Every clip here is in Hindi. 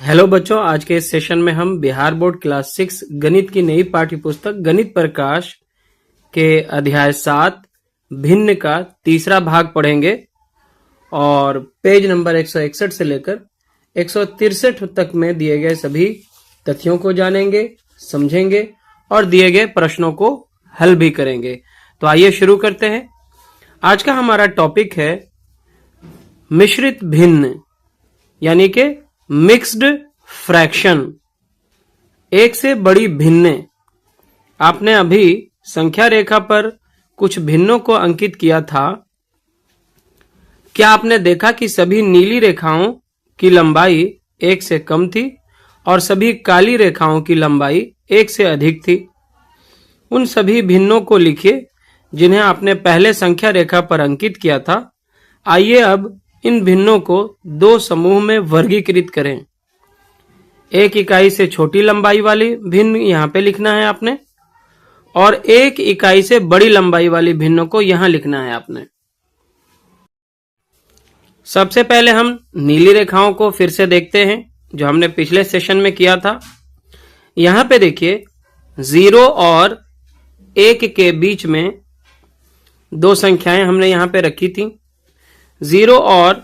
हेलो बच्चों, आज के इस सेशन में हम बिहार बोर्ड क्लास 6 गणित की नई पाठ्य पुस्तक गणित प्रकाश के अध्याय 7 भिन्न का तीसरा भाग पढ़ेंगे और पेज नंबर 161 से लेकर 163 तक में दिए गए सभी तथ्यों को जानेंगे, समझेंगे और दिए गए प्रश्नों को हल भी करेंगे। तो आइए शुरू करते हैं। आज का हमारा टॉपिक है मिश्रित भिन्न यानी कि मिक्स्ड फ्रैक्शन, एक से बड़ी भिन्न। आपने अभी संख्या रेखा पर कुछ भिन्नों को अंकित किया था। क्या आपने देखा कि सभी नीली रेखाओं की लंबाई 1 से कम थी और सभी काली रेखाओं की लंबाई 1 से अधिक थी। उन सभी भिन्नों को लिखिए जिन्हें आपने पहले संख्या रेखा पर अंकित किया था। आइए अब इन भिन्नों को दो समूह में वर्गीकृत करें। एक इकाई से छोटी लंबाई वाली भिन्न यहां पे लिखना है आपने और एक इकाई से बड़ी लंबाई वाली भिन्नों को यहां लिखना है आपने। सबसे पहले हम नीली रेखाओं को फिर से देखते हैं जो हमने पिछले सेशन में किया था। यहां पे देखिए 0 और 1 के बीच में दो संख्याएं हमने यहां पे रखी थी। 0 और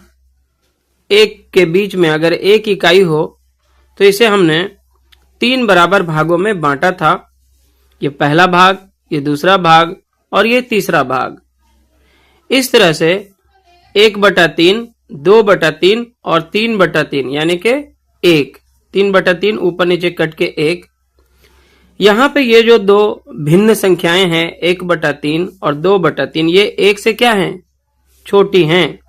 1 के बीच में अगर एक इकाई हो तो इसे हमने 3 बराबर भागों में बांटा था। ये पहला भाग, ये दूसरा भाग और ये तीसरा भाग। इस तरह से 1/3, 2/3 और 3/3 यानी कि 1, 3/3 ऊपर नीचे कट के 1। यहां पे ये जो दो भिन्न संख्याएं हैं 1/3 और 2/3, ये 1 से क्या हैं? छोटी हैं।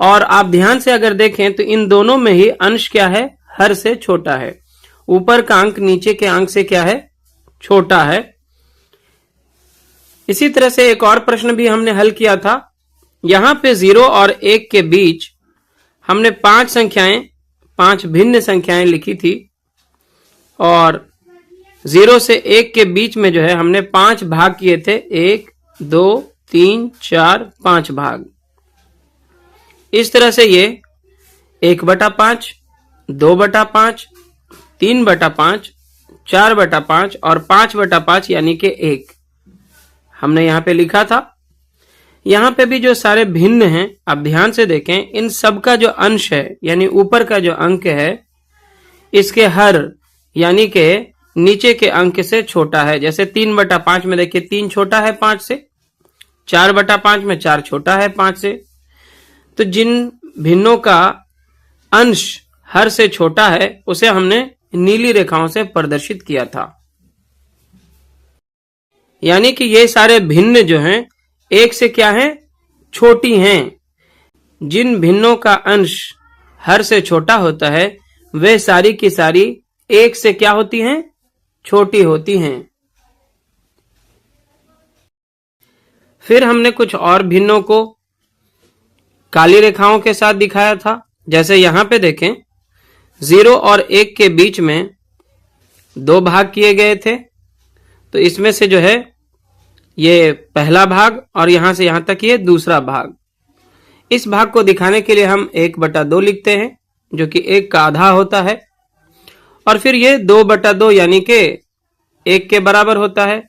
और आप ध्यान से अगर देखें तो इन दोनों में ही अंश क्या है? हर से छोटा है। ऊपर का अंक नीचे के अंक से क्या है? छोटा है। इसी तरह से एक और प्रश्न भी हमने हल किया था। यहां पे 0 और 1 के बीच हमने 5 भिन्न संख्याएं लिखी थी और 0 से 1 के बीच में जो है हमने 5 भाग किए थे। 1, 2, 3, 4, 5 भाग। इस तरह से ये 1/5, 2/5, 3/5, 4/5 और 5/5 यानी कि 1 हमने यहां पे लिखा था। यहां पे भी जो सारे भिन्न हैं, आप ध्यान से देखें, इन सब का जो अंश है यानी ऊपर का जो अंक है इसके हर यानी कि नीचे के अंक से छोटा है। जैसे 3/5 में देखिए 3 छोटा है 5 से, 4/5 में 4 छोटा है 5 से। तो जिन भिन्नों का अंश हर से छोटा है उसे हमने नीली रेखाओं से प्रदर्शित किया था। यानी कि ये सारे भिन्न जो हैं 1 से क्या हैं? छोटी हैं। जिन भिन्नों का अंश हर से छोटा होता है वे सारी की सारी 1 से क्या होती हैं? छोटी होती हैं। फिर हमने कुछ और भिन्नों को काली रेखाओं के साथ दिखाया था। जैसे यहां पे देखें 0 और 1 के बीच में 2 भाग किए गए थे। तो इसमें से जो है ये पहला भाग और यहां से यहां तक ये दूसरा भाग। इस भाग को दिखाने के लिए हम 1/2 लिखते हैं जो कि 1 का आधा होता है और फिर ये 2/2 यानी कि 1 के बराबर होता है।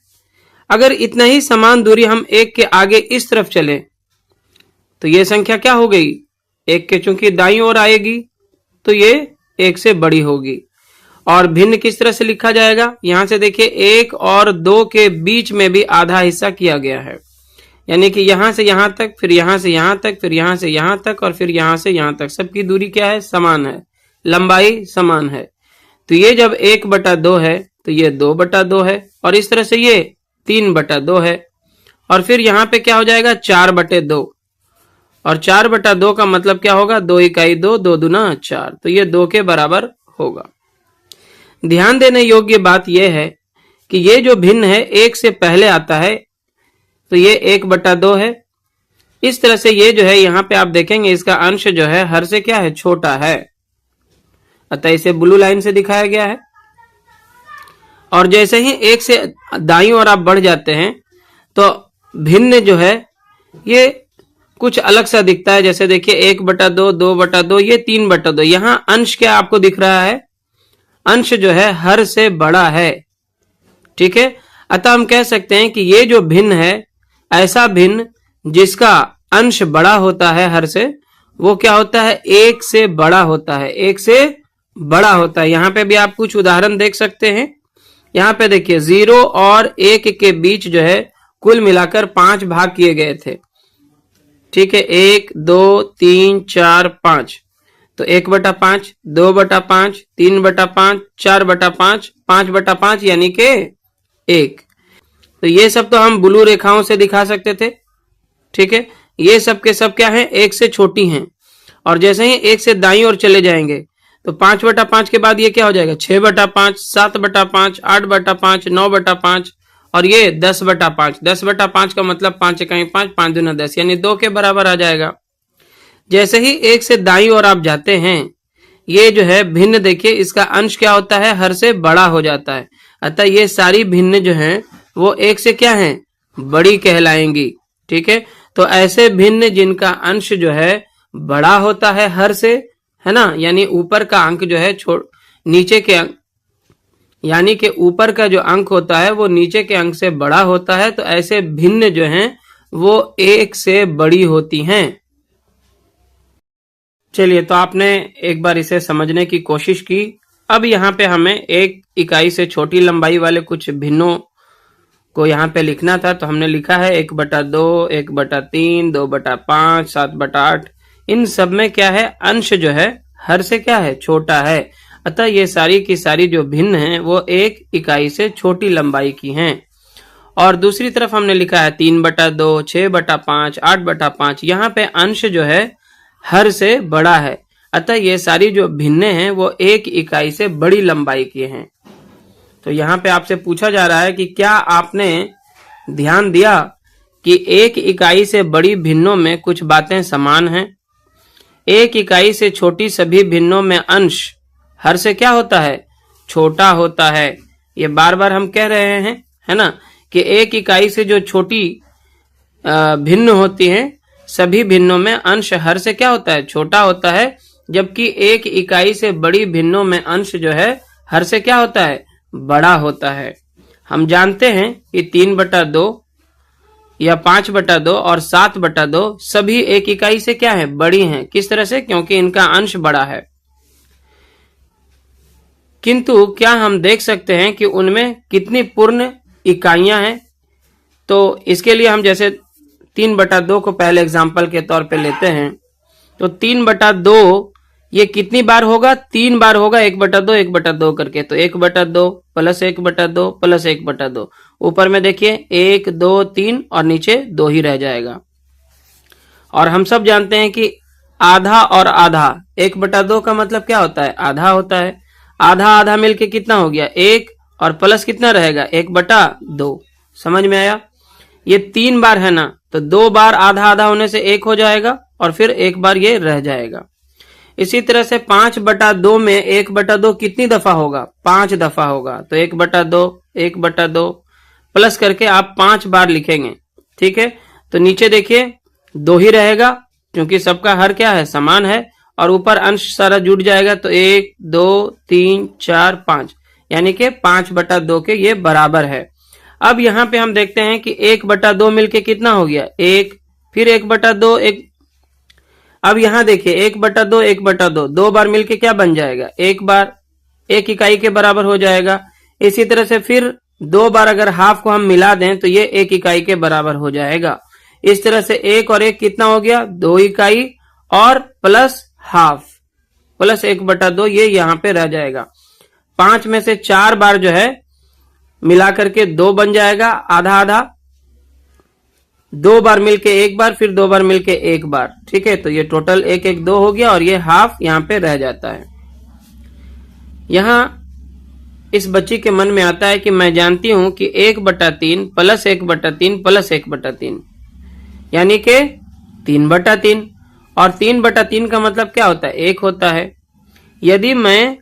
अगर इतना ही समान दूरी हम 1 के आगे इस तरफ चलें तो ये संख्या क्या हो गई? 1 के चूंकि दाईं ओर आएगी तो ये 1 से बड़ी होगी। और भिन्न किस तरह से लिखा जाएगा? यहां से देखिए 1 और 2 के बीच में भी आधा हिस्सा किया गया है। यानी कि यहां से यहां तक, फिर यहां से यहां तक, फिर यहां से यहां तक और फिर यहां से यहां तक सबकी दूरी क्या है? समान है, लंबाई समान है। तो ये जब 1/2 है तो ये 2/2 है और इस तरह से ये 3/2 है। और फिर यहां पे क्या हो जाएगा? 4/2 और 4/2 का मतलब क्या होगा? 2 इकाई 2, 2 दूना 4। तो ये 2 के बराबर होगा। ध्यान देने योग्य बात यह है कि ये जो भिन्न है 1 से पहले आता है तो ये 1/2 है। इस तरह से ये जो है यहां पे आप देखेंगे इसका अंश जो है हर से क्या है? छोटा है। अतः इसे ब्लू लाइन से दिखाया गया है। और जैसे ही 1 से दाईं ओर आप बढ़ जाते हैं तो भिन्न जो है ये कुछ अलग सा दिखता है। जैसे देखिए 1/2, 2/2, ये 3/2। यहाँ अंश क्या आपको दिख रहा है? अंश जो है हर से बड़ा है। ठीक है, अतः हम कह सकते हैं कि ये जो भिन्न है, ऐसा भिन्न जिसका अंश बड़ा होता है हर से, वो क्या होता है? 1 से बड़ा होता है। 1 से बड़ा होता है। यहां पे भी आप कुछ उदाहरण देख सकते हैं। यहां पे देखिए 0 और 1 के बीच जो है कुल मिलाकर 5 भाग किए गए थे। ठीक है, 1, 2, 3, 4, 5। तो 1/5, 2/5, 3/5, 4/5, 5/5 यानी के 1। तो ये सब तो हम ब्लू रेखाओं से दिखा सकते थे। ठीक है, ये सब के सब क्या है? 1 से छोटी हैं। और जैसे ही 1 से दाईं ओर चले जाएंगे तो 5/5 के बाद ये क्या हो जाएगा? 6/5, 7/5, 8/5, 9/5 और ये 10/5। 10/5 का मतलब 5 इकाई 5, 5 दूना 10 यानी 2 के बराबर आ जाएगा। जैसे ही 1 से दाईं ओर आप जाते हैं, ये जो है भिन्न देखिए इसका अंश क्या होता है? हर से बड़ा हो जाता है। अतः ये सारी भिन्न जो हैं वो 1 से क्या है? बड़ी कहलाएंगी। ठीक है, तो ऐसे भिन्न जिनका अंश जो है बड़ा होता है हर से, है ना, यानी ऊपर का अंक जो है नीचे के अंक, यानी कि ऊपर का जो अंक होता है वो नीचे के अंक से बड़ा होता है। तो ऐसे भिन्न जो हैं वो 1 से बड़ी होती हैं। चलिए, तो आपने एक बार इसे समझने की कोशिश की। अब यहाँ पे हमें 1 इकाई से छोटी लंबाई वाले कुछ भिन्नों को यहाँ पे लिखना था। तो हमने लिखा है 1/2, 1/3, 2/5, 7/8। इन सब में क्या है? अंश जो है हर से क्या है? छोटा है। अतः ये सारी की सारी जो भिन्न हैं वो 1 इकाई से छोटी लंबाई की हैं। और दूसरी तरफ हमने लिखा है 3/2, 6/5, 8/5। यहाँ पे अंश जो है हर से बड़ा है। अतः ये सारी जो भिन्न हैं वो 1 इकाई से बड़ी लंबाई की हैं। तो यहाँ पे आपसे पूछा जा रहा है कि क्या आपने ध्यान दिया कि 1 इकाई से बड़ी भिन्नों में कुछ बातें समान हैं? 1 इकाई से छोटी सभी भिन्नों में अंश हर से क्या होता है? छोटा होता है। ये बार बार हम कह रहे हैं, है ना, कि 1 इकाई से जो छोटी भिन्न होती हैं, सभी भिन्नों में अंश हर से क्या होता है? छोटा होता है। जबकि 1 इकाई से बड़ी भिन्नों में अंश जो है हर से क्या होता है? बड़ा होता है। हम जानते हैं कि 3/2 या 5/2 और 7/2 सभी 1 इकाई से क्या है? बड़ी हैं। किस तरह से? क्योंकि इनका अंश बड़ा है। किंतु क्या हम देख सकते हैं कि उनमें कितनी पूर्ण इकाइयां हैं? तो इसके लिए हम जैसे 3/2 को पहले एग्जाम्पल के तौर पे लेते हैं। तो 3/2 ये कितनी बार होगा? 3 बार होगा। 1/2, 1/2 करके। तो 1/2 प्लस 1/2 प्लस 1/2। ऊपर में देखिए 1, 2, 3 और नीचे 2 ही रह जाएगा। और हम सब जानते हैं कि आधा और आधा, 1/2 का मतलब क्या होता है? आधा होता है। आधा आधा मिलके कितना हो गया? 1 और प्लस कितना रहेगा? 1/2। समझ में आया? ये 3 बार है ना, तो 2 बार आधा आधा होने से 1 हो जाएगा और फिर 1 बार ये रह जाएगा। इसी तरह से 5/2 में 1/2 कितनी दफा होगा? 5 दफा होगा। तो 1/2, 1/2 प्लस करके आप 5 बार लिखेंगे। ठीक है, तो नीचे देखिए 2 ही रहेगा क्योंकि सबका हर क्या है? समान है। और ऊपर अंश सारा जुड़ जाएगा। तो 1, 2, 3, 4, 5 यानी कि 5/2 के ये बराबर है। अब यहाँ पे हम देखते हैं कि 1/2 मिलके कितना हो गया? 1, फिर 1/2, 1। अब यहाँ देखिए 1/2, 1/2 2 बार मिलके क्या बन जाएगा? 1 बार, 1 इकाई के बराबर हो जाएगा। इसी तरह से फिर 2 बार अगर हाफ को हम मिला दें तो ये 1 इकाई के बराबर हो जाएगा। इस तरह से 1 और 1 कितना हो गया? 2 इकाई और प्लस हाफ प्लस 1/2 ये यहाँ पे रह जाएगा। 5 में से 4 बार जो है मिलाकर के 2 बन जाएगा, आधा आधा। 2 बार मिलके 1 बार, फिर 2 बार मिलके 1 बार। ठीक है, तो ये टोटल 1, 1, 2 हो गया और ये हाफ यहाँ पे रह जाता है। यहाँ इस बच्ची के मन में आता है कि मैं जानती हूं कि 1/3 प्लस 1/3 प्लस 1/3 यानी कि 3/3। और 3/3 का मतलब क्या होता है? 1 होता है। यदि मैं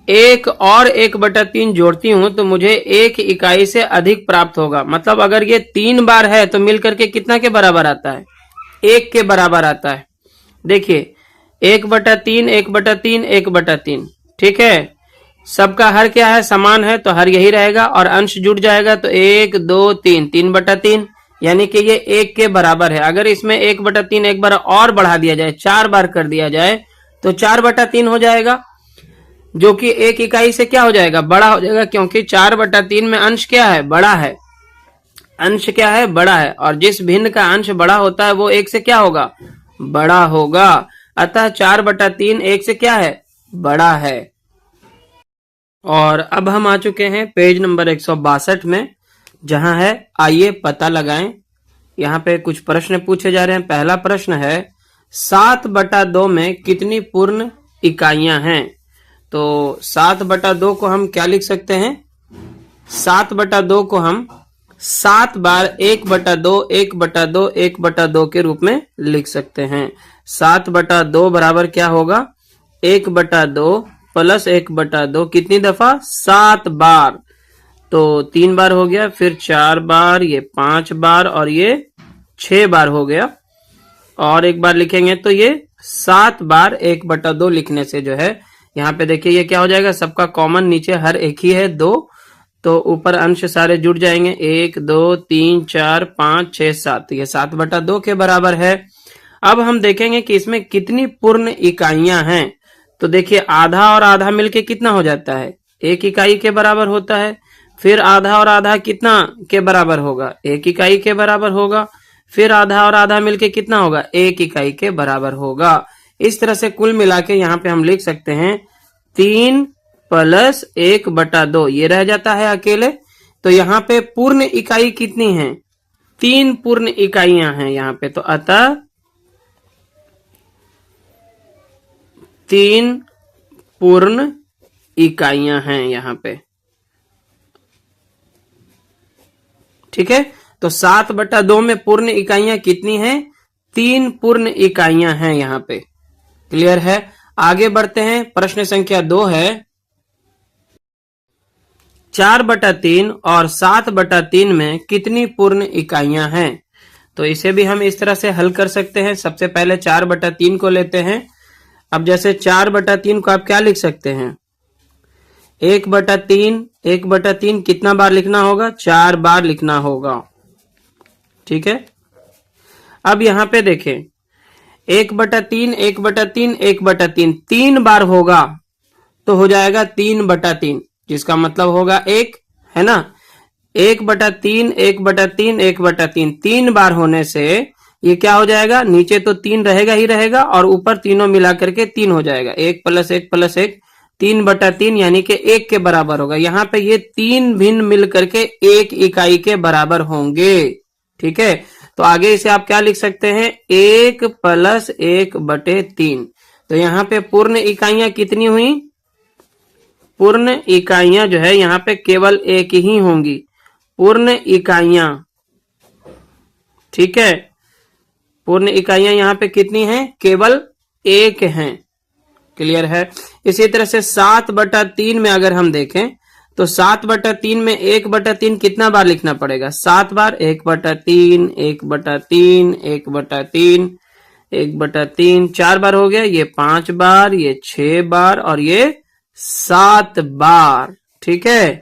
1 और 1/3 जोड़ती हूं तो मुझे 1 इकाई से अधिक प्राप्त होगा। मतलब अगर ये 3 बार है तो मिलकर के कितना के बराबर आता है? 1 के बराबर आता है। देखिए 1/3, 1/3, 1/3, ठीक है। सबका हर क्या है, समान है, तो हर यही रहेगा और अंश जुड़ जाएगा तो 1 2 3, 3/3, यानी कि ये 1 के बराबर है। अगर इसमें 1/3 एक बार और बढ़ा दिया जाए, 4 बार कर दिया जाए तो 4/3 हो जाएगा, जो कि 1 इकाई से क्या हो जाएगा, बड़ा हो जाएगा, क्योंकि 4/3 में अंश क्या है, बड़ा है। अंश क्या है, बड़ा है, और जिस भिन्न का अंश बड़ा होता है वो 1 से क्या होगा, बड़ा होगा। अतः 4/3 1 से क्या है, बड़ा है। और अब हम आ चुके हैं पेज नंबर 162 में, जहां है आइए पता लगाएं। यहाँ पे कुछ प्रश्न पूछे जा रहे हैं। पहला प्रश्न है 7/2 में कितनी पूर्ण इकाइयां हैं। तो 7/2 को हम क्या लिख सकते हैं, 7/2 को हम 7 बार 1/2, 1/2, 1/2 के रूप में लिख सकते हैं। 7/2 बराबर क्या होगा, 1/2 प्लस 1/2, कितनी दफा, 7 बार। तो 3 बार हो गया, फिर 4 बार, ये 5 बार और ये 6 बार हो गया। और एक बार लिखेंगे तो ये 7 बार 1/2 लिखने से जो है, यहाँ पे देखिए ये क्या हो जाएगा, सबका कॉमन नीचे हर एक ही है 2, तो ऊपर अंश सारे जुड़ जाएंगे, 1 2 3 4 5 6 7, ये 7/2 के बराबर है। अब हम देखेंगे कि इसमें कितनी पूर्ण इकाइयां हैं। तो देखिए आधा और आधा मिलके कितना हो जाता है, 1 इकाई के बराबर होता है। फिर आधा और आधा कितना के बराबर होगा, 1 इकाई के बराबर होगा। फिर आधा और आधा मिलके कितना होगा, 1 इकाई के बराबर होगा। इस तरह से कुल मिला के यहाँ पे हम लिख सकते हैं 3 प्लस 1/2, ये रह जाता है अकेले। तो यहाँ पे पूर्ण इकाई कितनी है, 3 पूर्ण इकाइयां हैं यहाँ पे। तो अतः 3 पूर्ण इकाइयां हैं यहाँ पे, ठीक है। तो 7/2 में पूर्ण इकाइयां कितनी हैं, 3 पूर्ण इकाइयां हैं यहाँ पे। क्लियर है। आगे बढ़ते हैं, प्रश्न संख्या 2 है 4/3 और 7/3 में कितनी पूर्ण इकाइयां हैं। तो इसे भी हम इस तरह से हल कर सकते हैं। सबसे पहले 4/3 को लेते हैं। अब जैसे 4/3 को आप क्या लिख सकते हैं, 1/3, 1/3 कितना बार लिखना होगा, 4 बार लिखना होगा, ठीक है। अब यहां पे देखें 1/3, 1/3, 1/3 3 बार होगा तो हो जाएगा 3/3, जिसका मतलब होगा 1, है ना। 1/3, 1/3, 1/3 3 बार होने से ये क्या हो जाएगा, नीचे तो 3 रहेगा ही रहेगा और ऊपर तीनों मिला करके 3 हो जाएगा, 1 प्लस 1 प्लस 1, 3/3 यानी कि 1 के बराबर होगा। यहाँ पे ये 3 भिन्न मिल करके 1 इकाई के बराबर होंगे, ठीक है। तो आगे इसे आप क्या लिख सकते हैं, 1 प्लस 1/3। तो यहाँ पे पूर्ण इकाइयां कितनी हुई, पूर्ण इकाइयां जो है यहाँ पे केवल 1 ही होंगी, पूर्ण इकाइयां, ठीक है। पूर्ण इकाइयां यहाँ पे कितनी हैं, केवल 1 हैं। क्लियर है। इसी तरह से 7/3 में अगर हम देखें तो 7/3 में 1/3 कितना बार लिखना पड़ेगा, 7 बार, 1/3, 1/3, 1/3, 1/3, 4 बार हो गया, ये 5 बार, ये 6 बार और ये 7 बार, ठीक है।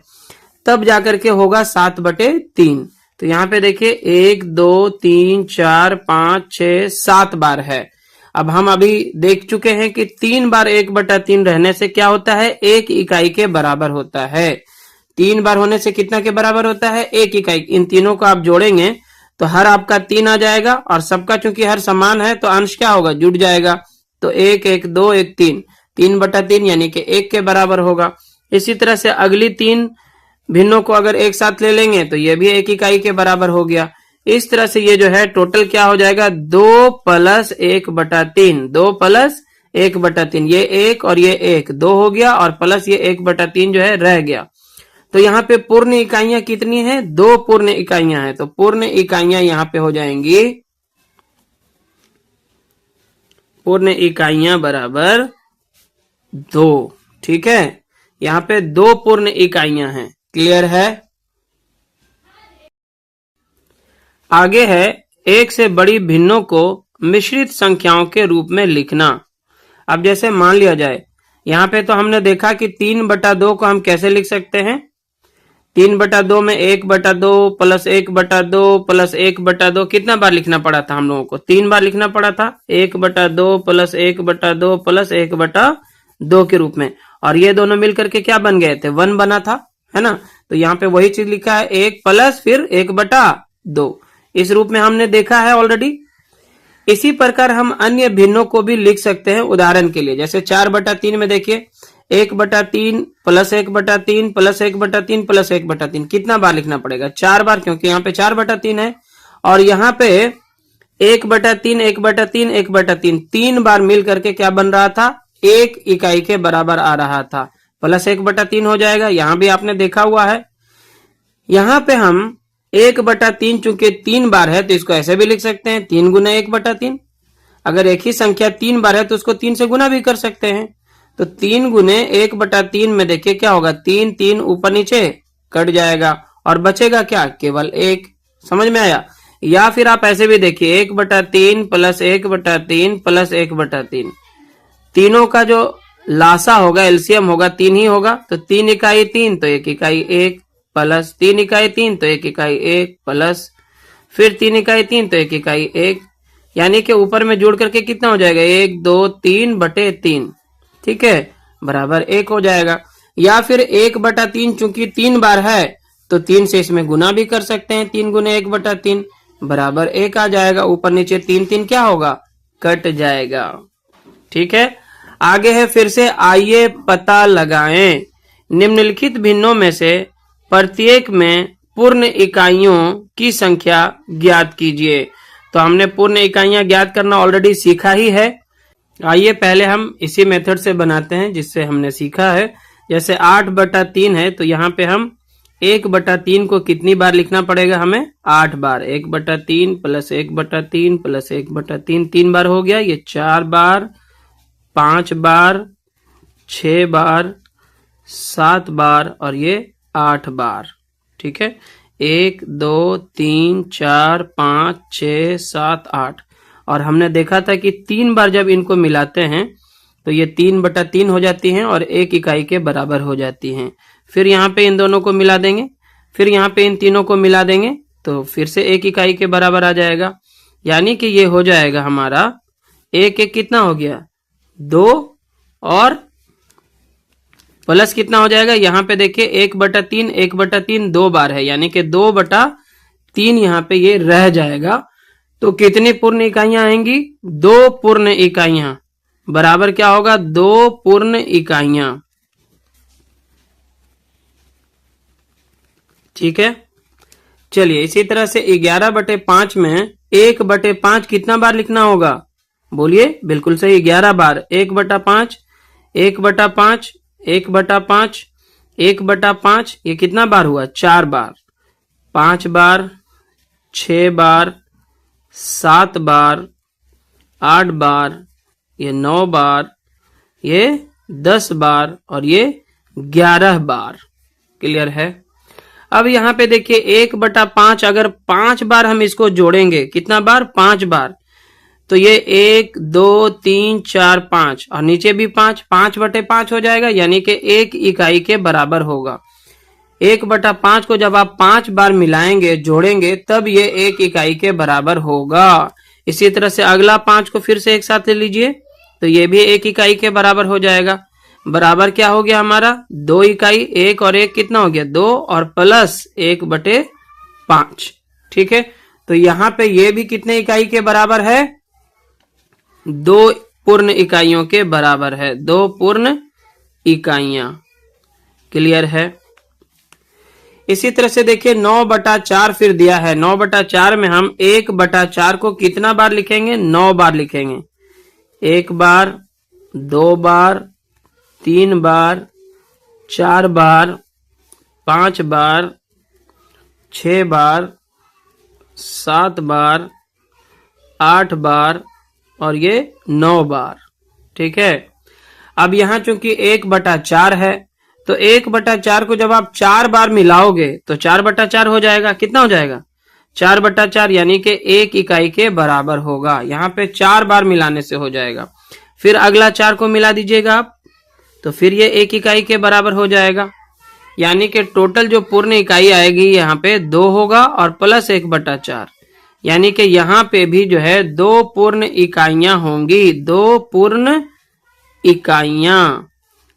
तब जाकर के होगा 7/3। तो यहाँ पे देखिए 1 2 3 4 5 6 7 बार है। अब हम अभी देख चुके हैं कि 3 बार 1/3 रहने से क्या होता है, 1 इकाई के बराबर होता है। 3 बार होने से कितना के बराबर होता है, 1 इकाई। इन तीनों को आप जोड़ेंगे तो हर आपका 3 आ जाएगा और सबका चूंकि हर समान है तो अंश क्या होगा, जुड़ जाएगा। तो 1 1 2 1 3, 3/3 यानी कि 1 के बराबर होगा। इसी तरह से अगली 3 भिन्नों को अगर एक साथ ले लेंगे तो ये भी 1 इकाई के बराबर हो गया। इस तरह से ये जो है टोटल क्या हो जाएगा, 2 प्लस 1/3, 2 प्लस 1/3, ये 1 और ये 1, 2 हो गया और प्लस ये 1/3 जो है रह गया। तो यहाँ पे पूर्ण इकाइयां कितनी है, 2 पूर्ण इकाइयां हैं। तो पूर्ण इकाइयां यहाँ पे हो जाएंगी, पूर्ण इकाइयां बराबर 2, ठीक है। यहाँ पे 2 पूर्ण इकाइयां हैं। क्लियर है। आगे है एक से बड़ी भिन्नों को मिश्रित संख्याओं के रूप में लिखना। अब जैसे मान लिया जाए, यहाँ पे तो हमने देखा कि 3/2 को हम कैसे लिख सकते हैं। 3/2 में 1/2 प्लस 1/2 प्लस 1/2 कितना बार लिखना पड़ा था हम लोगों को? 3 बार लिखना पड़ा था। 1/2 प्लस 1/2 प्लस 1/2 के रूप में, और ये दोनों मिलकर के क्या बन गए थे? 1 बना था, है ना। तो यहाँ पे वही चीज लिखा है, 1 प्लस फिर 1/2। इस रूप में हमने देखा है ऑलरेडी। इसी प्रकार हम अन्य भिन्नों को भी लिख सकते हैं। उदाहरण के लिए जैसे 4/3 में देखिए, 1/3 प्लस 1/3 प्लस 1/3 प्लस 1/3 कितना बार लिखना पड़ेगा? 4 बार, क्योंकि यहाँ पे 4/3 है। और यहाँ पे 1/3 1/3 1/3 3 बार मिल करके क्या बन रहा था? 1 इकाई के बराबर आ रहा था। प्लस 1/3 हो जाएगा, यहां भी आपने देखा हुआ है। यहां पे हम 1/3 चूंकि 3 बार है तो इसको ऐसे भी लिख सकते हैं, 3 गुना 1/3। अगर एक ही संख्या 3 बार है तो उसको 3 से गुना भी कर सकते हैं। तो 3 गुने 1/3 में देखिए क्या होगा? 3 3 ऊपर नीचे कट जाएगा और बचेगा क्या? केवल 1। समझ में आया? या फिर आप ऐसे भी देखिए, 1/3 प्लस 1/3 प्लस 1/3, तीनों का जो लासा होगा, एलसीएम होगा, 3 ही होगा। तो 3 इकाई 3 तो 1 इकाई 1 प्लस 3 इकाई 3 तो 1 इकाई 1 प्लस फिर 3 इकाई 3 तो 1 इकाई 1, यानी कि ऊपर में जोड़ करके कितना हो जाएगा? 1 2 3/3, ठीक है, बराबर 1 हो जाएगा। या फिर 1/3 चूंकि 3 बार है तो 3 से इसमें गुना भी कर सकते हैं, 3 गुने 1/3 बराबर 1 आ जाएगा। ऊपर नीचे 3 3 क्या होगा? कट जाएगा। ठीक है, आगे है फिर से, आइए पता लगाएं निम्नलिखित भिन्नों में से प्रत्येक में पूर्ण इकाइयों की संख्या ज्ञात कीजिए। तो हमने पूर्ण इकाइयां ज्ञात करना ऑलरेडी सीखा ही है। आइए पहले हम इसी मेथड से बनाते हैं जिससे हमने सीखा है। जैसे 8/3 है तो यहाँ पे हम 1/3 को कितनी बार लिखना पड़ेगा हमें? 8 बार। 1/3 प्लस 1/3 प्लस 1/3 3 बार हो गया, ये 4 बार, 5 बार, 6 बार, 7 बार और ये 8 बार। ठीक है, 1 2 3 4 5 6 7 8। और हमने देखा था कि 3 बार जब इनको मिलाते हैं तो ये 3/3 हो जाती हैं और 1 इकाई के बराबर हो जाती हैं। फिर यहाँ पे इन दोनों को मिला देंगे, फिर यहाँ पे इन तीनों को मिला देंगे तो फिर से 1 इकाई के बराबर आ जाएगा। यानी कि ये हो जाएगा हमारा 1 1 कितना हो गया? 2 और प्लस कितना हो जाएगा? यहाँ पे देखिए 1/3 1/3 2 बार है, यानी कि 2/3 यहाँ पे ये रह जाएगा। तो कितनी पूर्ण इकाइयां आएंगी? 2 पूर्ण इकाइयां बराबर क्या होगा? 2 पूर्ण इकाइयां। ठीक है, चलिए इसी तरह से 11/5 में 1/5 कितना बार लिखना होगा? बोलिए, बिल्कुल सही, 11 बार। 1/5 1/5 1/5 1/5 ये कितना बार हुआ? 4 बार। 5 बार, 6 बार, 7 बार, 8 बार, ये 9 बार, ये 10 बार और ये 11 बार। क्लियर है? अब यहाँ पे देखिए 1/5 अगर 5 बार हम इसको जोड़ेंगे, कितना बार? 5 बार। तो ये 1 2 3 4 5 और नीचे भी 5, 5/5 हो जाएगा, यानी कि 1 इकाई के बराबर होगा। 1/5 को जब आप 5 बार मिलाएंगे, जोड़ेंगे, तब ये 1 इकाई के बराबर होगा। इसी तरह से अगला 5 को फिर से एक साथ ले लीजिए तो ये भी 1 इकाई के बराबर हो जाएगा। बराबर क्या हो गया हमारा? 2 इकाई। 1 और 1 कितना हो गया? 2 और प्लस 1/5। ठीक है, तो यहाँ पे ये भी कितने इकाई के बराबर है? 2 पूर्ण इकाइयों के बराबर है। 2 पूर्ण इकाइयां। क्लियर है? इसी तरह से देखिए 9/4 फिर दिया है। 9/4 में हम 1/4 को कितना बार लिखेंगे? 9 बार लिखेंगे। 1 बार, 2 बार, 3 बार, 4 बार, 5 बार, 6 बार, 7 बार, 8 बार और ये 9 बार। ठीक है, अब यहां चूंकि 1/4 है तो 1/4 को जब आप 4 बार मिलाओगे तो 4/4 हो जाएगा। कितना हो जाएगा? 4/4 यानी कि 1 इकाई के बराबर होगा। यहाँ पे 4 बार मिलाने से हो जाएगा। फिर अगला 4 को मिला दीजिएगा आप, तो फिर ये 1 इकाई के बराबर हो जाएगा। यानी कि टोटल जो पूर्ण इकाई आएगी यहाँ पे 2 होगा और प्लस 1/4, यानी कि यहाँ पे भी जो है 2 पूर्ण इकाइयां होंगी। 2 पूर्ण इकाइयां,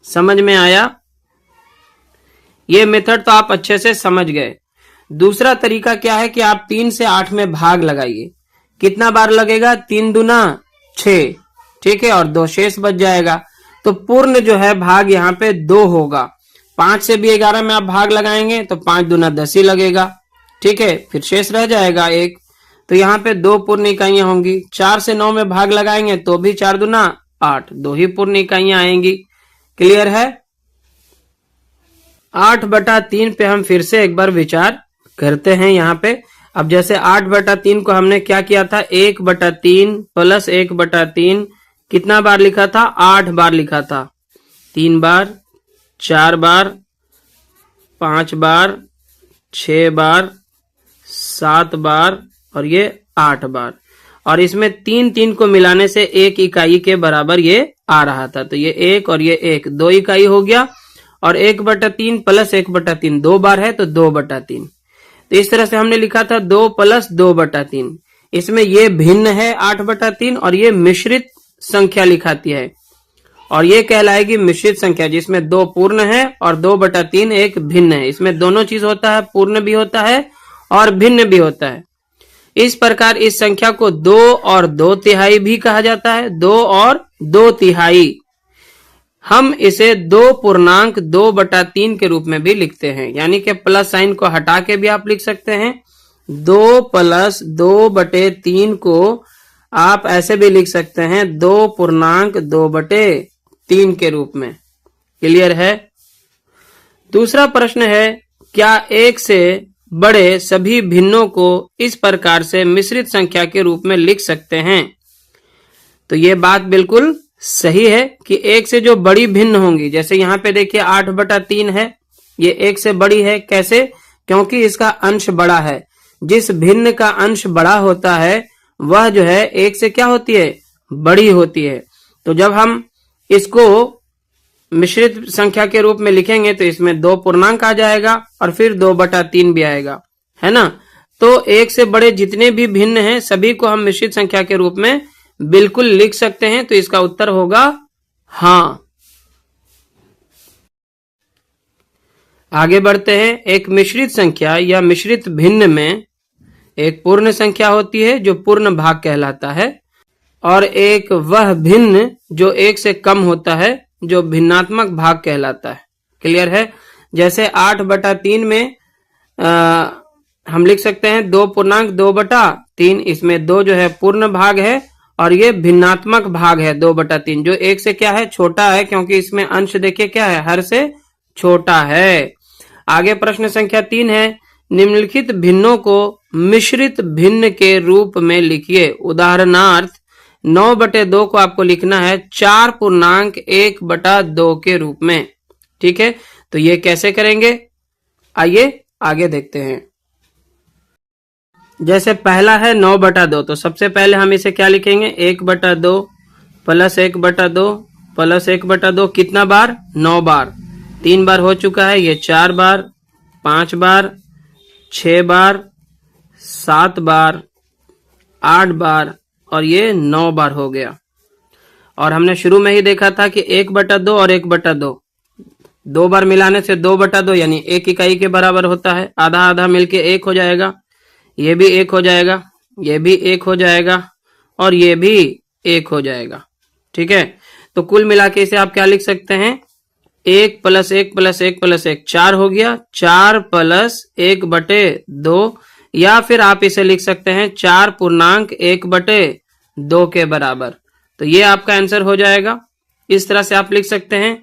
समझ में आया? ये मेथड तो आप अच्छे से समझ गए। दूसरा तरीका क्या है कि आप 3 से 8 में भाग लगाइए। कितना बार लगेगा? 3 दूना 6, ठीक है, और 2 शेष बच जाएगा। तो पूर्ण जो है भाग यहाँ पे 2 होगा। 5 से भी 11 में आप भाग लगाएंगे तो 5 दूना 10 ही लगेगा, ठीक है, फिर शेष रह जाएगा 1। तो यहाँ पे 2 पूर्ण इकाइयां होंगी। 4 से 9 में भाग लगाएंगे तो भी 4 दूना 8, 2 ही पूर्ण इकाइयां आएंगी। क्लियर है? 8/3 पे हम फिर से एक बार विचार करते हैं। यहाँ पे अब जैसे 8/3 को हमने क्या किया था? 1/3 प्लस 1/3 कितना बार लिखा था? 8 बार लिखा था। 3 बार, 4 बार, 5 बार, 6 बार, 7 बार और ये 8 बार। और इसमें 3 को मिलाने से 1 इकाई के बराबर ये आ रहा था। तो ये 1 और ये 1, 2 इकाई हो गया। और 1/3 प्लस 1/3 2 बार है तो 2/3। तो इस तरह से हमने लिखा था 2 प्लस 2/3। इसमें ये भिन्न है 8/3 और ये मिश्रित संख्या लिखाती है, और ये कहलाएगी मिश्रित संख्या, जिसमें 2 पूर्ण है और 2/3 एक भिन्न है। इसमें दोनों चीज होता है, पूर्ण भी होता है और भिन्न भी होता है। इस प्रकार इस संख्या को 2 और 2/3 भी कहा जाता है। 2 और 2/3। हम इसे 2 पूर्णांक 2/3 के रूप में भी लिखते हैं, यानी कि प्लस साइन को हटा के भी आप लिख सकते हैं। 2 प्लस 2/3 को आप ऐसे भी लिख सकते हैं 2 पूर्णांक 2/3 के रूप में। क्लियर है? दूसरा प्रश्न है, क्या 1 से बड़े सभी भिन्नों को इस प्रकार से मिश्रित संख्या के रूप में लिख सकते हैं? तो ये बात बिल्कुल सही है कि 1 से जो बड़ी भिन्न होंगी, जैसे यहाँ पे देखिए 8/3 है, ये 1 से बड़ी है। कैसे? क्योंकि इसका अंश बड़ा है। जिस भिन्न का अंश बड़ा होता है वह जो है 1 से क्या होती है? बड़ी होती है। तो जब हम इसको मिश्रित संख्या के रूप में लिखेंगे तो इसमें 2 पूर्णांक आ जाएगा और फिर 2/3 भी आएगा, है ना? तो 1 से बड़े जितने भी भिन्न हैं सभी को हम मिश्रित संख्या के रूप में बिल्कुल लिख सकते हैं। तो इसका उत्तर होगा हाँ। आगे बढ़ते हैं। एक मिश्रित संख्या या मिश्रित भिन्न में एक पूर्ण संख्या होती है जो पूर्ण भाग कहलाता है, और एक वह भिन्न जो 1 से कम होता है जो भिन्नात्मक भाग कहलाता है। क्लियर है? जैसे 8/3 में हम लिख सकते हैं 2 पूर्णांक 2/3। इसमें 2 जो है पूर्ण भाग है और ये भिन्नात्मक भाग है 2/3, जो 1 से क्या है? छोटा है, क्योंकि इसमें अंश देखिए क्या है? हर से छोटा है। आगे प्रश्न संख्या 3 है, निम्नलिखित भिन्नों को मिश्रित भिन्न के रूप में लिखिए। उदाहरणार्थ 9/2 को आपको लिखना है 4 पूर्णांक 1/2 के रूप में। ठीक है, तो ये कैसे करेंगे? आइए आगे देखते हैं। जैसे पहला है 9/2, तो सबसे पहले हम इसे क्या लिखेंगे? 1/2 प्लस 1/2 प्लस 1/2 कितना बार? 9 बार। 3 बार हो चुका है, ये 4 बार, 5 बार, 6 बार, 7 बार, 8 बार और ये 9 बार हो गया। और हमने शुरू में ही देखा था कि 1/2 और 1/2 2 बार मिलाने से 2/2 यानी 1 इकाई के बराबर होता है। आधा आधा मिलके 1 हो जाएगा, ये भी 1 हो जाएगा, ये भी 1 हो जाएगा और ये भी 1 हो जाएगा। ठीक है, तो कुल मिला के इसे आप क्या लिख सकते हैं? 1 प्लस 1 प्लस 1 प्लस 1 4 हो गया। 4 प्लस 1/2, या फिर आप इसे लिख सकते हैं 4 पूर्णांक 1/2 के बराबर। तो ये आपका आंसर हो जाएगा। इस तरह से आप लिख सकते हैं।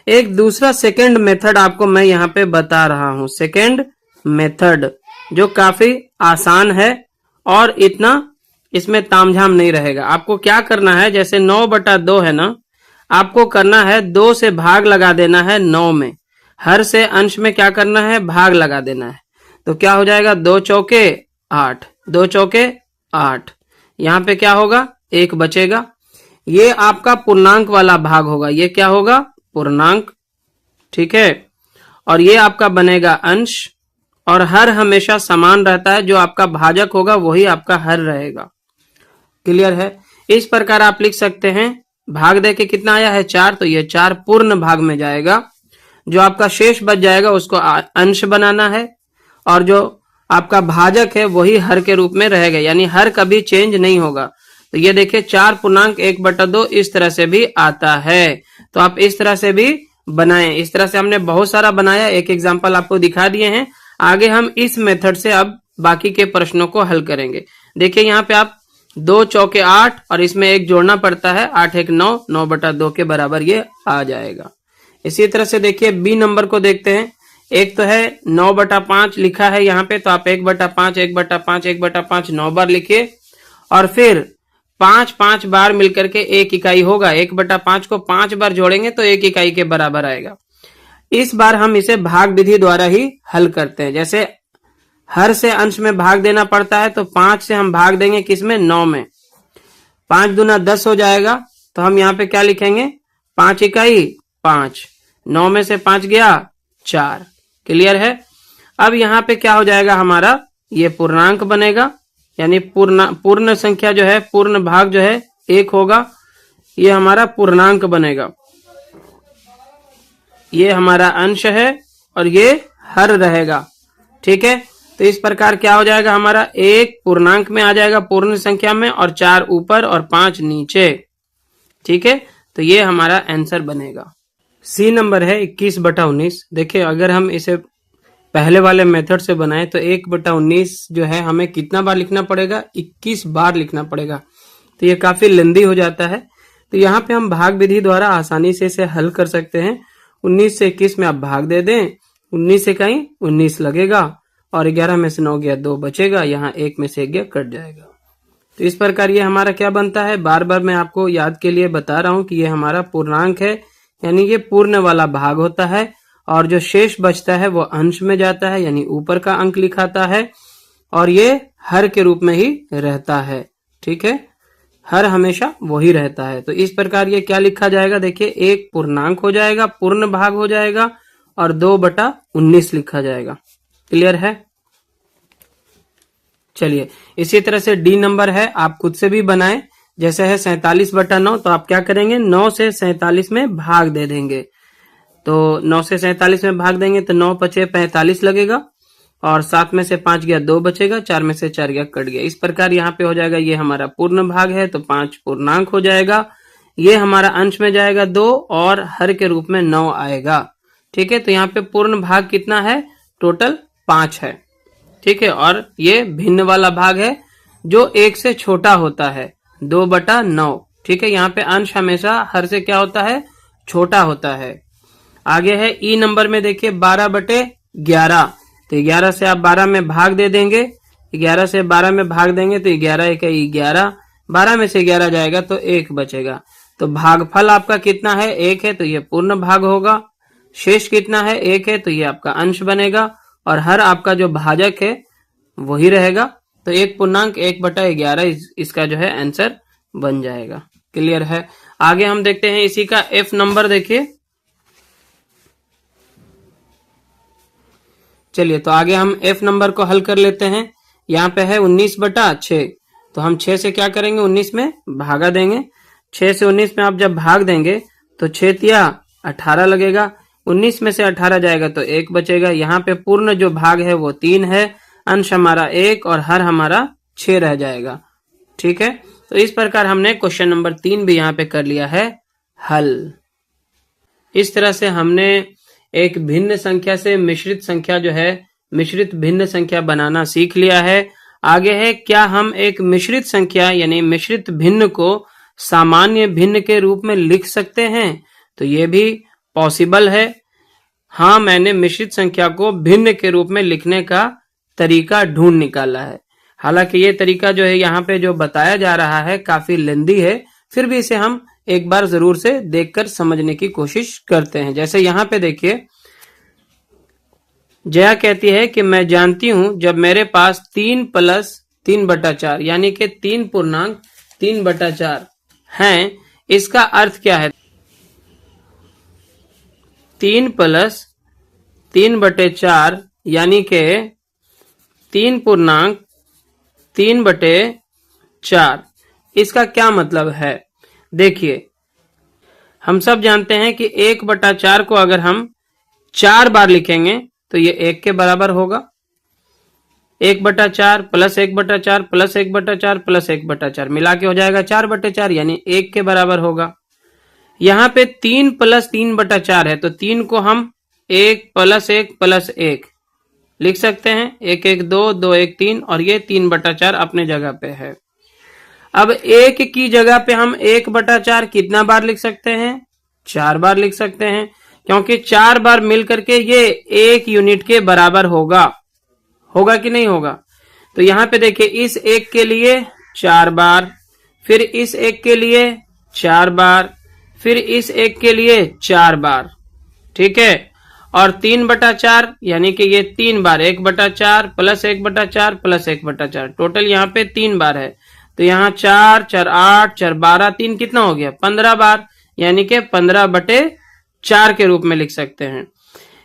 एक दूसरा सेकंड मेथड आपको मैं यहाँ पे बता रहा हूं, सेकंड मेथड, जो काफी आसान है और इतना इसमें तामझाम नहीं रहेगा। आपको क्या करना है, जैसे 9/2 है ना, आपको करना है 2 से भाग लगा देना है 9 में। हर से अंश में क्या करना है? भाग लगा देना है। तो क्या हो जाएगा? 2 चौके 8, 2 चौके 8। यहाँ पे क्या होगा, 1 बचेगा। ये आपका पूर्णांक वाला भाग होगा, ये क्या होगा, पूर्णांक, ठीक है। और ये आपका बनेगा अंश, और हर हमेशा समान रहता है, जो आपका भाजक होगा वही आपका हर रहेगा। क्लियर है। इस प्रकार आप लिख सकते हैं, भाग दे के कितना आया है 4, तो ये 4 पूर्ण भाग में जाएगा। जो आपका शेष बच जाएगा उसको अंश बनाना है, और जो आपका भाजक है वही हर के रूप में रहेगा, यानी हर कभी चेंज नहीं होगा। तो ये देखिए 4.1/2 इस तरह से भी आता है। तो आप इस तरह से भी बनाएं। इस तरह से हमने बहुत सारा बनाया, एक एग्जांपल आपको दिखा दिए हैं। आगे हम इस मेथड से अब बाकी के प्रश्नों को हल करेंगे। देखिए यहाँ पे आप 2 चौके 8 और इसमें 1 जोड़ना पड़ता है, 8 1 9, 9/2 के बराबर ये आ जाएगा। इसी तरह से देखिए बी नंबर को देखते हैं। एक तो है 9/5 लिखा है यहाँ पे, तो आप 1/5 1/5 1/5 9 बार लिखिए, और फिर 5 बार मिलकर के 1 इकाई होगा। 1/5 को 5 बार जोड़ेंगे तो 1 इकाई के बराबर आएगा। इस बार हम इसे भाग विधि द्वारा ही हल करते हैं। जैसे हर से अंश में भाग देना पड़ता है, तो 5 से हम भाग देंगे किसमें, 9 में। 5 दूना 10 हो जाएगा, तो हम यहाँ पे क्या लिखेंगे, 5 इकाई 5, 9 में से 5 गया 4। क्लियर है। अब यहाँ पे क्या हो जाएगा हमारा, ये पूर्णांक बनेगा, यानी पूर्ण संख्या जो है, पूर्ण भाग जो है 1 होगा, ये हमारा पूर्णांक बनेगा। ये हमारा अंश है और ये हर रहेगा, ठीक है। तो इस प्रकार क्या हो जाएगा हमारा, 1 पूर्णांक में आ जाएगा पूर्ण संख्या में, और 4 ऊपर और 5 नीचे, ठीक है। तो ये हमारा आंसर बनेगा। सी नंबर है 21/19। देखिए अगर हम इसे पहले वाले मेथड से बनाए तो 1/19 जो है हमें कितना बार लिखना पड़ेगा, 21 बार लिखना पड़ेगा। तो ये काफी लंबी हो जाता है। तो यहाँ पे हम भाग विधि द्वारा आसानी से इसे हल कर सकते हैं। 19 से 21 में आप भाग दे दें, 19 से कहीं 19 लगेगा, और 11 में से 9 गया 2 बचेगा, यहाँ 1 में से 1 गया कट जाएगा। तो इस प्रकार ये हमारा क्या बनता है, बार बार मैं आपको याद के लिए बता रहा हूं कि ये हमारा पूर्णांक है, यानी ये पूर्ण वाला भाग होता है, और जो शेष बचता है वो अंश में जाता है, यानी ऊपर का अंक लिखाता है, और ये हर के रूप में ही रहता है, ठीक है। हर हमेशा वही रहता है। तो इस प्रकार ये क्या लिखा जाएगा, देखिए 1 पूर्णांक हो जाएगा, पूर्ण भाग हो जाएगा, और 2/19 लिखा जाएगा। क्लियर है। चलिए इसी तरह से डी नंबर है, आप खुद से भी बनाएं। जैसे है 47/9, तो आप क्या करेंगे, 9 से 47 में भाग दे देंगे। तो 9 से 47 में भाग देंगे तो 9 पचे 45 लगेगा, और 7 में से 5 गया 2 बचेगा, 4 में से 4 गया कट गया। इस प्रकार यहाँ पे हो जाएगा, ये हमारा पूर्ण भाग है तो 5 पूर्णांक हो जाएगा। ये हमारा अंश में जाएगा 2, और हर के रूप में 9 आएगा, ठीक है। तो यहाँ पे पूर्ण भाग कितना है, टोटल 5 है, ठीक है। और ये भिन्न वाला भाग है जो 1 से छोटा होता है, 2/9, ठीक है। यहाँ पे अंश हमेशा हर से क्या होता है, छोटा होता है। आगे है ई नंबर में, देखिए 12/11। तो 11 से आप 12 में भाग दे देंगे, 11 से 12 में भाग देंगे तो 11 1 11, 12 में से 11 जाएगा तो 1 बचेगा। तो भागफल आपका कितना है, 1 है, तो ये पूर्ण भाग होगा। शेष कितना है, 1 है, तो ये आपका अंश बनेगा, और हर आपका जो भाजक है वही रहेगा। तो 1 पूर्णांक 1/11 इसका जो है आंसर बन जाएगा। क्लियर है। आगे हम देखते हैं इसी का एफ नंबर, देखिए। चलिए तो आगे हम एफ नंबर को हल कर लेते हैं। यहाँ पे है 19/6, तो हम 6 से क्या करेंगे, 19 में भागा देंगे। 6 से 19 में आप जब भाग देंगे तो 6 तिया 18 लगेगा, 19 में से 18 जाएगा तो 1 बचेगा। यहाँ पे पूर्ण जो भाग है वो 3 है, अंश हमारा 1 और हर हमारा 6 रह जाएगा, ठीक है। तो इस प्रकार हमने क्वेश्चन नंबर 3 भी यहाँ पे कर लिया है हल। इस तरह से हमने एक भिन्न संख्या से मिश्रित संख्या जो है, मिश्रित भिन्न संख्या बनाना सीख लिया है। आगे है, क्या हम एक मिश्रित संख्या यानी मिश्रित भिन्न को सामान्य भिन्न के रूप में लिख सकते हैं? तो ये भी पॉसिबल है। हाँ, मैंने मिश्रित संख्या को भिन्न के रूप में लिखने का तरीका ढूंढ निकाला है। हालांकि ये तरीका जो है यहाँ पे जो बताया जा रहा है काफी लेंदी है, फिर भी इसे हम एक बार जरूर से देखकर समझने की कोशिश करते हैं। जैसे यहाँ पे देखिए, जया कहती है कि मैं जानती हूं जब मेरे पास 3 प्लस 3/4 यानी कि 3.3/4 हैं। इसका अर्थ क्या है? 3 प्लस 3/4 यानी कि 3.3/4। इसका क्या मतलब है? देखिए, हम सब जानते हैं कि 1/4 को अगर हम 4 बार लिखेंगे तो ये 1 के बराबर होगा। 1/4 प्लस 1/4 प्लस 1/4 प्लस 1/4 मिला के हो जाएगा 4/4 यानी 1 के बराबर होगा। यहाँ पे 3 प्लस 3/4 है तो 3 को हम 1 प्लस 1 प्लस 1 लिख सकते हैं। 1 1 2 2 1 3 और ये 3/4 अपने जगह पे है। अब 1 की जगह पे हम 1/4 कितना बार लिख सकते हैं? 4 बार लिख सकते हैं, क्योंकि 4 बार मिल करके ये 1 यूनिट के बराबर होगा। होगा कि नहीं होगा? तो यहाँ पे देखिए, इस 1 के लिए 4 बार, फिर इस 1 के लिए 4 बार, फिर इस 1 के लिए 4 बार, ठीक है। और 3/4 यानी कि ये 3 बार, 1/4 प्लस 1/4 प्लस 1/4, टोटल यहाँ पे 3 बार है। तो यहाँ 4 4 8 4 12 3 कितना हो गया? 15 बार, यानी कि 15/4 के रूप में लिख सकते हैं।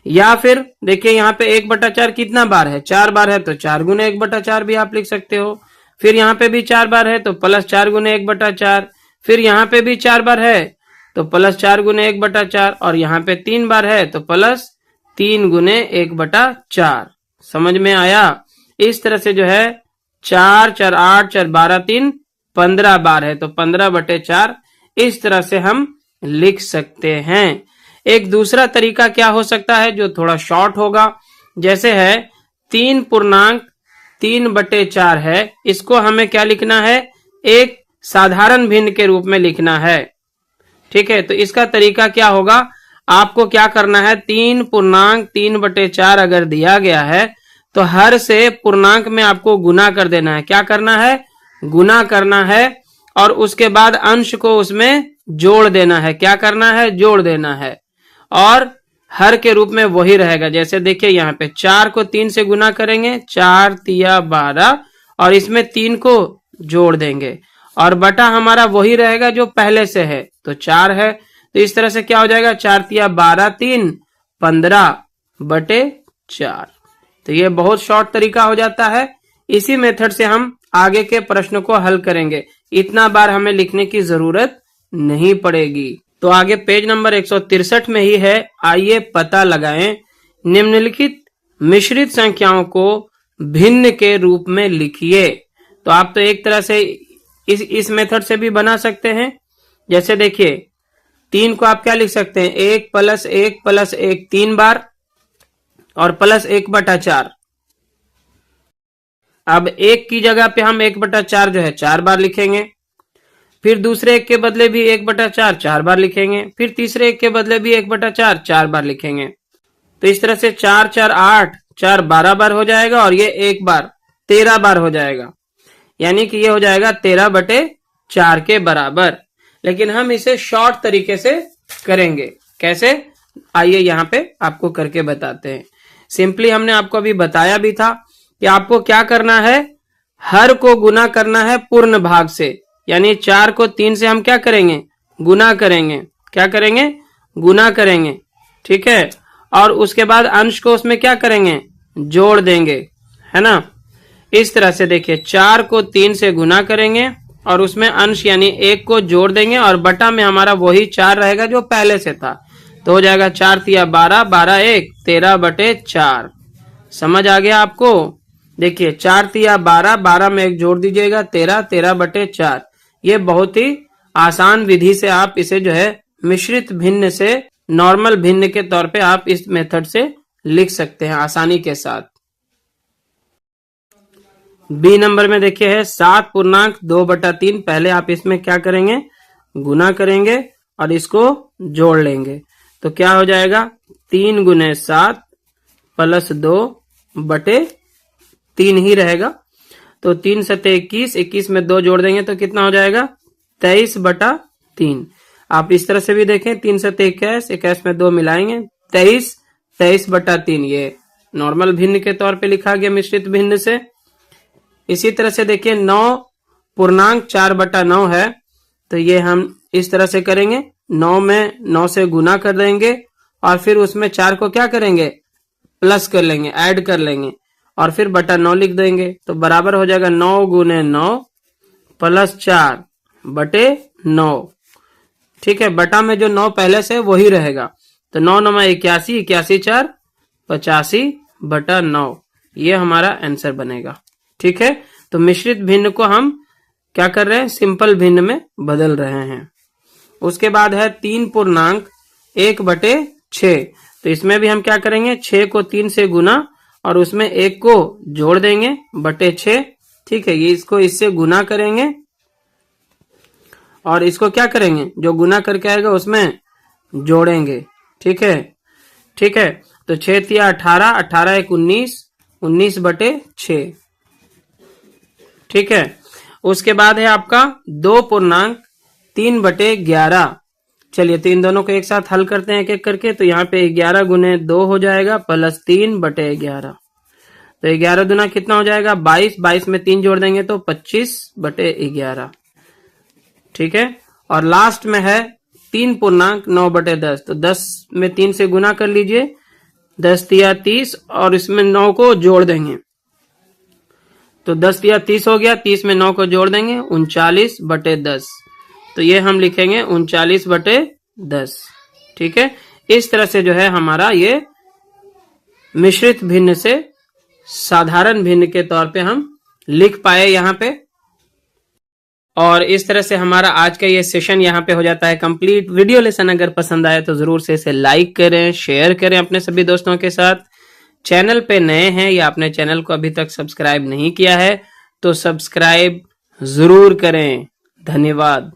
या फिर देखिए, यहाँ पे 1/4 कितना बार है? 4 बार है, तो 4 गुने 1/4 भी आप लिख सकते हो। फिर यहाँ पे भी 4 बार है तो प्लस 4 गुने 1/4, फिर यहाँ पे भी 4 बार है तो प्लस 4 गुने 1/4, और यहाँ पे 3 बार है तो प्लस 3 गुने 1/4। समझ में आया? इस तरह से जो है 4 4 8 4 12 3 15 बार है तो 15/4 इस तरह से हम लिख सकते हैं। एक दूसरा तरीका क्या हो सकता है जो थोड़ा शॉर्ट होगा, जैसे है 3.3/4 है, इसको हमें क्या लिखना है? एक साधारण भिन्न के रूप में लिखना है, ठीक है। तो इसका तरीका क्या होगा? आपको क्या करना है? 3.3/4 अगर दिया गया है तो हर से पूर्णांक में आपको गुना कर देना है। क्या करना है? गुना करना है, और उसके बाद अंश को उसमें जोड़ देना है। क्या करना है? जोड़ देना है, और हर के रूप में वही रहेगा। जैसे देखिए, यहाँ पे 4 को 3 से गुना करेंगे, 4 तिया 12, और इसमें 3 को जोड़ देंगे, और बटा हमारा वही रहेगा जो पहले से है, तो 4 है। तो इस तरह से क्या हो जाएगा? 4 तिया 12 3 15/4। तो ये बहुत शॉर्ट तरीका हो जाता है। इसी मेथड से हम आगे के प्रश्न को हल करेंगे। इतना बार हमें लिखने की जरूरत नहीं पड़ेगी। तो आगे पेज नंबर 163 में ही है। आइए पता लगाएं, निम्नलिखित मिश्रित संख्याओं को भिन्न के रूप में लिखिए। तो आप तो एक तरह से इस मेथड से भी बना सकते हैं। जैसे देखिए, 3 को आप क्या लिख सकते हैं? 1 प्लस 1 प्लस 1 3 बार, और प्लस 1/4। अब 1 की जगह पे हम 1/4 जो है 4 बार लिखेंगे, फिर दूसरे 1 के बदले भी 1/4 4 बार लिखेंगे, फिर तीसरे 1 के बदले भी 1/4 4 बार लिखेंगे। तो इस तरह से 4 4 8 4 12 बार हो जाएगा, और ये 1 बार 13 बार हो जाएगा, यानी कि ये हो जाएगा 13/4 के बराबर। लेकिन हम इसे शॉर्ट तरीके से करेंगे। कैसे? आइए यहाँ पे आपको करके बताते हैं। सिंपली हमने आपको अभी बताया भी था कि आपको क्या करना है? हर को गुना करना है पूर्ण भाग से, यानी 4 को 3 से हम क्या करेंगे? गुना करेंगे। क्या करेंगे? गुना करेंगे, ठीक है। और उसके बाद अंश को उसमें क्या करेंगे? जोड़ देंगे, है ना। इस तरह से देखिए, 4 को 3 से गुना करेंगे और उसमें अंश यानी 1 को जोड़ देंगे, और बटा में हमारा वही 4 रहेगा जो पहले से था। तो हो जाएगा 4 तिया 12 12 1 13/4। समझ आ गया आपको? देखिए, 4 तिया 12 12 में 1 जोड़ दीजिएगा 13 13/4। ये बहुत ही आसान विधि से आप इसे जो है मिश्रित भिन्न से नॉर्मल भिन्न के तौर पे आप इस मेथड से लिख सकते हैं आसानी के साथ। बी नंबर में देखिए है 7.2/3। पहले आप इसमें क्या करेंगे? गुना करेंगे और इसको जोड़ लेंगे। तो क्या हो जाएगा? 3 गुने 7 प्लस 2/3 ही रहेगा। तो 3 सते 21, 21 में 2 जोड़ देंगे तो कितना हो जाएगा? 23/3। आप इस तरह से भी देखें, 3 सते 21, 21 में 2 मिलाएंगे 23, 23/3 ये नॉर्मल भिन्न के तौर पे लिखा गया मिश्रित भिन्न से। इसी तरह से देखिए 9 पूर्णांक 4/9 है, तो ये हम इस तरह से करेंगे, 9 में 9 से गुना कर देंगे और फिर उसमें 4 को क्या करेंगे, प्लस कर लेंगे, ऐड कर लेंगे और फिर बटा 9 लिख देंगे। तो बराबर हो जाएगा 9 गुने 9 प्लस 4 बटे 9। ठीक है, बटा में जो 9 पहले से वही रहेगा, तो 9 9 81, 81 4 85/9, ये हमारा आंसर बनेगा। ठीक है, तो मिश्रित भिन्न को हम क्या कर रहे हैं, सिंपल भिन्न में बदल रहे हैं। उसके बाद है 3 पूर्णांक 1/6, तो इसमें भी हम क्या करेंगे, 6 को 3 से गुना और उसमें 1 को जोड़ देंगे बटे 6। ठीक है, ये इसको इससे गुना करेंगे और इसको क्या करेंगे, जो गुना करके आएगा उसमें जोड़ेंगे। ठीक है, ठीक है, तो 6 तिया 18, 18 1 19, 19/6। ठीक है, उसके बाद है आपका 2 पूर्णांक 3/11। चलिए, तो इन दोनों को एक साथ हल करते हैं एक एक करके। तो यहाँ पे 11 गुने 2 हो जाएगा प्लस 3/11, तो 11 दूना कितना हो जाएगा 22, 22 में 3 जोड़ देंगे तो 25/11। ठीक है, और लास्ट में है 3 पूर्णांक 9/10, तो 10 में 3 से गुना कर लीजिए, 10 तिया 30 और इसमें 9 को जोड़ देंगे, तो 10 तिया 30 हो गया, 30 में 9 को जोड़ देंगे 39/10, तो ये हम लिखेंगे 39/10। ठीक है, इस तरह से जो है हमारा ये मिश्रित भिन्न से साधारण भिन्न के तौर पे हम लिख पाए यहाँ पे। और इस तरह से हमारा आज का ये सेशन यहाँ पे हो जाता है कंप्लीट। वीडियो लेसन अगर पसंद आए तो जरूर से इसे लाइक करें, शेयर करें अपने सभी दोस्तों के साथ। चैनल पे नए हैं या अपने चैनल को अभी तक सब्सक्राइब नहीं किया है तो सब्सक्राइब जरूर करें। धन्यवाद।